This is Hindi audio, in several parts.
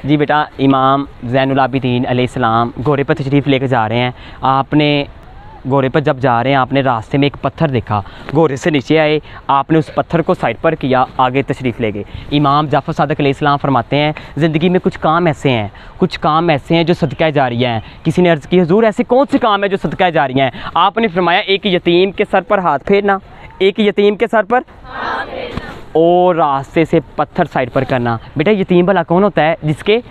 जी बेटा, इमाम ज़ैनुल आबिदीन अलैहिस्सलाम घोड़े पर तशरीफ़ लेकर जा रहे हैं। आपने घोड़े पर जब जा रहे हैं आपने रास्ते में एक पत्थर देखा, घोड़े से नीचे आए, आपने उस पत्थर को साइड पर किया, आगे तशरीफ़ ले गए। इमाम जाफ़र सादिक़ अलैहिस्सलाम फरमाते हैं ज़िंदगी में कुछ काम ऐसे हैं जो सदका जारिया हैं। किसी ने अर्ज़ की हुज़ूर ऐसे कौन से काम है जो सदका जारिया हैं? आपने फरमाया एक यतीम के सर पर हाथ फेरना, एक यतीम के सर पर और रास्ते से पत्थर साइड पर करना। बेटा यतीम भला कौन होता है? जिसके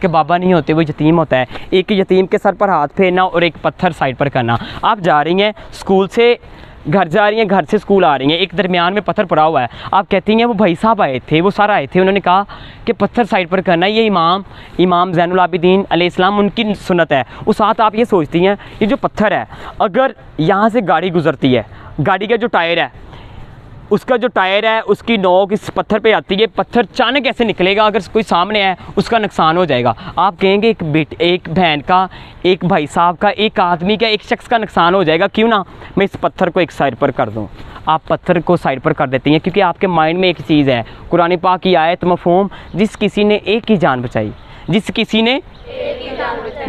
बाबा नहीं होते वो यतीम होता है। एक यतीम के सर पर हाथ फेरना और एक पत्थर साइड पर करना। आप जा रही हैं स्कूल से घर जा रही हैं, घर से स्कूल आ रही हैं, एक दरमियान में पत्थर पड़ा हुआ है। आप कहती हैं वो भाई साहब आए थे, वो सारा आए थे, उन्होंने कहा कि पत्थर साइड पर करना। ये इमाम ज़ैनुल आबिदीन अलैहिस्सलाम उनकी सुन्नत है। उस साथ आप ये सोचती हैं ये जो पत्थर है, अगर यहाँ से गाड़ी गुजरती है, गाड़ी का जो टायर है उसकी नोक इस पत्थर पे आती है, पत्थर अचानक ऐसे निकलेगा, अगर कोई सामने है उसका नुकसान हो जाएगा। आप कहेंगे एक बहन का, एक भाई साहब का, एक आदमी का, एक शख्स का नुकसान हो जाएगा, क्यों ना मैं इस पत्थर को एक साइड पर कर दूं। आप पत्थर को साइड पर कर देती हैं क्योंकि आपके माइंड में एक चीज़ है, कुरान पाक की आयत मफ़हूम, जिस किसी ने एक ही जान बचाई,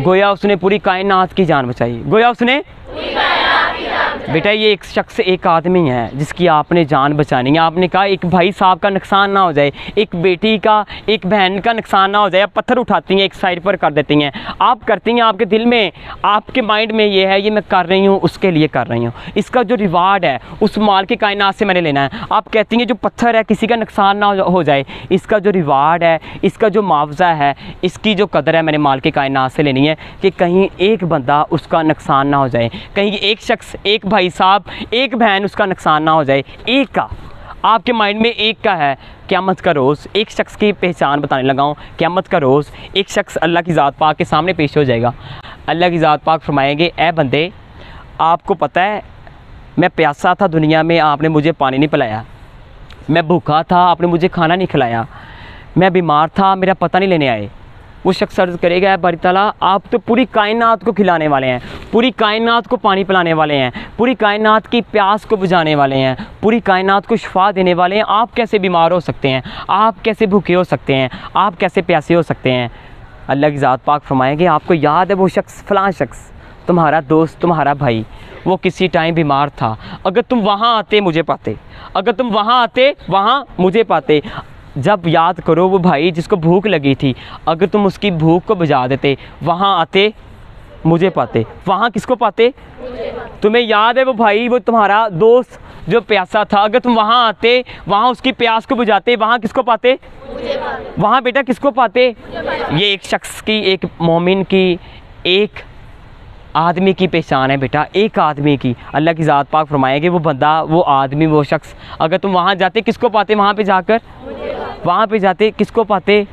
गोया उसने पूरी कायनात की जान बचाई, बेटा ये एक शख्स, एक आदमी है जिसकी आपने जान बचानी है। आपने कहा एक भाई साहब का नुकसान ना हो जाए, एक बेटी का, एक बहन का नुकसान ना हो जाए। आप पत्थर उठाती हैं, एक साइड पर कर देती हैं। आप करती हैं, आपके दिल में, आपके माइंड में ये है, ये मैं कर रही हूँ उसके लिए कर रही हूँ, इसका जो रिवार्ड है उस माल की कायनात से मैंने लेना है। आप कहती हैं जो पत्थर है किसी का नुकसान ना हो जाए, इसका जो रिवार्ड है, इसका जो मुआवजा है, इसकी जो कदर है मैंने माल की कायनात से लेनी है कि कहीं एक बंदा उसका नुकसान ना हो जाए, कहीं एक शख्स, एक भाई साहब, एक बहन उसका नुकसान ना हो जाए। एक का आपके माइंड में एक का है। क़यामत का रोज़ एक शख्स की पहचान बताने लगा हूँ। क़यामत का रोज़ एक शख्स अल्लाह की ज़ात पाक के सामने पेश हो जाएगा। अल्लाह की ज़ात पाक फरमाएंगे, ए बंदे, आपको पता है मैं प्यासा था दुनिया में, आपने मुझे पानी नहीं पिलाया, मैं भूखा था, आपने मुझे खाना नहीं खिलाया, मैं बीमार था, मेरा पता नहीं लेने आए। वो शख्स अर्ज़ करेगा, बारी ताला आप तो पूरी कायनात को खिलाने वाले हैं, पूरी कायनात को पानी पिलाने वाले हैं, पूरी कायनात की प्यास को बुझाने वाले हैं, पूरी कायनात को शिफा देने वाले हैं, आप कैसे बीमार हो सकते हैं? आप कैसे भूखे हो सकते हैं? आप कैसे प्यासे हो सकते हैं? अल्लाह की ज़ात पाक फरमाएंगे, आपको याद है वो शख्स, फ़लाँ शख्स, तुम्हारा दोस्त, तुम्हारा भाई, वो किसी टाइम बीमार था, अगर तुम वहाँ आते मुझे पाते, अगर तुम वहाँ आते वहाँ मुझे पाते। जब याद करो वो भाई जिसको भूख लगी थी, अगर तुम उसकी भूख को बुझा देते, वहाँ आते मुझे पाते, वहाँ किसको पाते? तुम्हें याद है वो भाई, वो तुम्हारा दोस्त जो प्यासा था, अगर तुम वहाँ आते, वहाँ उसकी प्यास को बुझाते, वहाँ किसको पाते? वहाँ बेटा किसको पाते? ये एक शख्स की, एक मोमिन की, एक आदमी की पहचान है बेटा, एक आदमी की। अल्लाह की ज़ात पाक फरमाएंगे वो बंदा, वो आदमी, वो शख्स, अगर तुम वहाँ जाते किसको पाते? वहाँ पे जाकर, वहाँ पे जाते किसको पाते?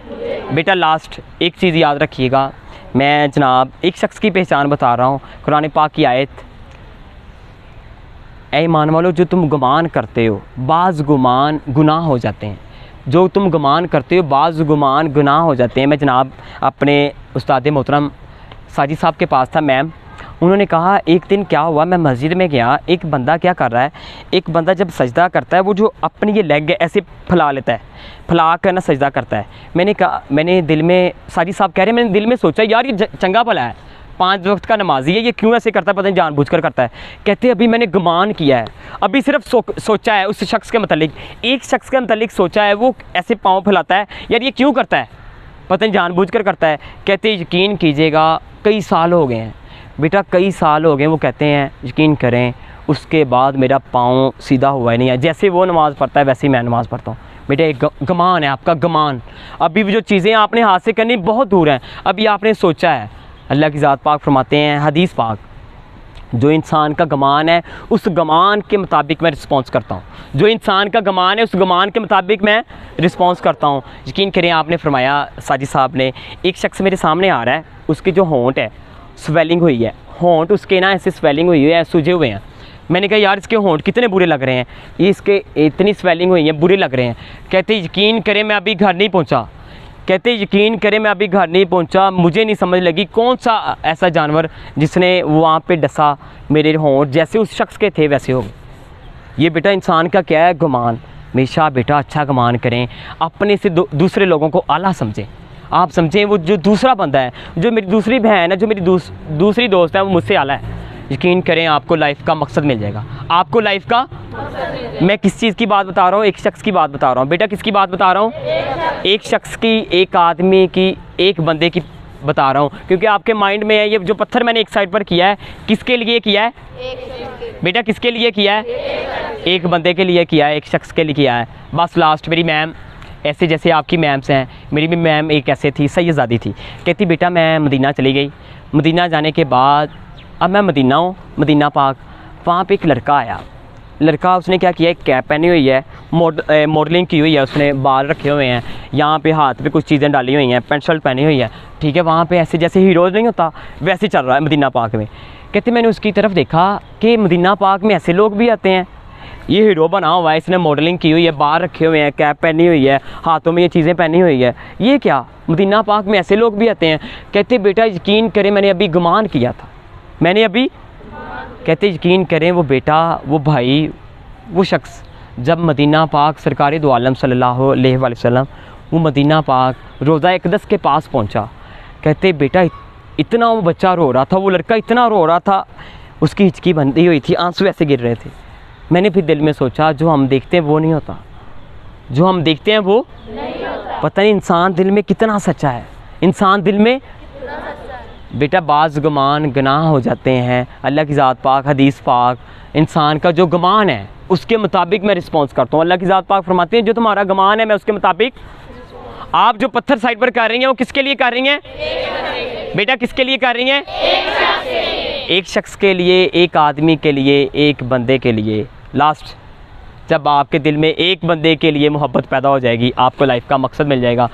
बेटा लास्ट एक चीज़ याद रखिएगा, मैं जनाब एक शख्स की पहचान बता रहा हूँ, कुरान पाक की आयत, ऐ ईमान वालों जो तुम गुमान करते हो, बाज़ गुमान गुनाह हो जाते हैं, जो तुम गुमान करते हो बाज़ गुमान गुनाह हो जाते हैं। मैं जनाब अपने उस्ताद मोहतरम साजिद साहब के पास था, मैम, उन्होंने कहा एक दिन क्या हुआ, मैं मस्जिद में गया, एक बंदा क्या कर रहा है, एक बंदा जब सजदा करता है वो जो अपनी ये लेग ऐसे फैला लेता है, फैला कर ना सजदा करता है। मैंने कहा, मैंने दिल में, साजिद साहब कह रहे हैं, मैंने दिल में सोचा यार ये चंगा भला है, 5 वक्त का नमाजी है, ये क्यों ऐसे करता है, पता नहीं जानबूझकर करता है। कहते अभी मैंने गुमान किया है, अभी सिर्फ सोचा है उस शख्स के मतलब, एक शख्स के मतलब सोचा है, वो ऐसे पाँव फैलाता है, यार ये क्यों करता है, पता नहीं जानबूझकर करता है। कहते यकीन कीजिएगा कई साल हो गए हैं बेटा, कई साल हो गए। वो कहते हैं यकीन करें उसके बाद मेरा पाँव सीधा हुआ ही नहीं है, जैसे वो नमाज़ पढ़ता है वैसे ही मैं नमाज़ पढ़ता हूँ। बेटा एक गमान है आपका, गमान। अभी जो चीज़ें आपने हाथ से करनी बहुत दूर हैं, अभी आपने सोचा है। अल्लाह की ज़ात पाक फरमाते हैं, हदीस पाक, जो इंसान का गमान है उस गमान के मुताबिक मैं रिस्पॉन्स करता हूँ, जो इंसान का गमान है उस गमान के मुताबिक मैं रिस्पॉन्स करता हूँ। यकीन करें आपने फरमाया, साजिद साहब ने, एक शख्स मेरे सामने आ रहा है, उसकी जो होंठ है स्वेलिंग हुई है, होंठ उसके ना ऐसे स्वेलिंग हुई है, सूजे हुए हैं। मैंने कहा यार इसके होंठ कितने बुरे लग रहे हैं, ये इसके इतनी स्वेलिंग हुई है, बुरे लग रहे हैं। कहते यकीन करें मैं अभी घर नहीं पहुँचा, कहते यकीन करें मैं अभी घर नहीं पहुंचा, मुझे नहीं समझ लगी कौन सा ऐसा जानवर जिसने वहाँ पे डसा, मेरे होंठ जैसे उस शख्स के थे वैसे हो गए। ये बेटा इंसान का क्या है, गुमान। हमेशा बेटा अच्छा गुमान करें, अपने से दूसरे लोगों को आला समझें, आप समझें, वो जो दूसरा बंदा है, जो मेरी दूसरी बहन है, जो मेरी दूसरी दोस्त है, वो मुझसे आला है, यकीन करें आपको लाइफ का मकसद मिल जाएगा। आपको लाइफ का मैं किस चीज़ की बात बता रहा हूँ? एक शख्स की बात बता रहा हूँ। बेटा किसकी बात बता रहा हूँ? एक शख्स की, एक आदमी की, एक बंदे की बता रहा हूँ, क्योंकि आपके माइंड में है ये जो पत्थर मैंने एक साइड पर किया है, किसके लिए किया है बेटा? किसके लिए किया है? एक बंदे के लिए किया है, एक शख्स के लिए किया है। बस लास्ट मेरी मैम, ऐसे जैसे आपकी मैम्स हैं, मेरी भी मैम एक ऐसे थी, सैयदादी थी, कहती बेटा मैं मदीना चली गई। मदीना जाने के बाद अब मैं मदीना हूँ, मदीना पाक, वहाँ पे एक लड़का आया। लड़का, उसने क्या किया, एक कैप पहनी हुई है, मॉडलिंग की हुई है, उसने बाल रखे हुए हैं, यहाँ पे हाथ पे कुछ चीज़ें डाली हुई हैं, पेंट शर्ट पहनी हुई है, ठीक है। वहाँ पे ऐसे जैसे हीरोज़ नहीं होता वैसे चल रहा है मदीना पाक में। कहते मैंने उसकी तरफ देखा कि मदीना पाक में ऐसे लोग भी आते हैं, ये हीरो बना हुआ है, इसने मॉडलिंग की हुई है, बाल रखे हुए हैं, कैप पहनी हुई है, हाथों में ये चीज़ें पहनी हुई है, ये क्या मदीना पाक में ऐसे लोग भी आते हैं? कहते बेटा यकीन करें मैंने अभी गुमान किया था, मैंने अभी, कहते यकीन करें वो बेटा, वो भाई, वो शख्स जब मदीना पाक सरकार दो आलम सल्लल्लाहु अलैहि वसल्लम, वो मदीना पाक रोज़ा इक़दस के पास पहुंचा। कहते बेटा इतना वो बच्चा रो रहा था, वो लड़का इतना रो रहा था, उसकी हिचकी बंधी हुई थी, आंसू ऐसे गिर रहे थे। मैंने फिर दिल में सोचा जो हम देखते हैं वो नहीं होता, जो हम देखते हैं वो नहीं होता। पता नहीं इंसान दिल में कितना सच्चा है, इंसान दिल में बेटा बाज़ गुमान गुनाह हो जाते हैं। अल्लाह की ज़ात पाक, हदीस पाक, इंसान का जो गुमान है उसके मुताबिक मैं रिस्पॉन्स करता हूँ। अल्लाह की ज़ात पाक फरमाते हैं जो तुम्हारा गुमान है मैं उसके मुताबिक। आप जो पत्थर साइड पर कर रही हैं वो किसके लिए कर रही हैं बेटा? किसके लिए कर रही हैं? एक शख्स के लिए, एक आदमी के लिए, एक बंदे के लिए। लास्ट जब आपके दिल में एक बंदे के लिए मोहब्बत पैदा हो जाएगी, आपको लाइफ का मकसद मिल जाएगा।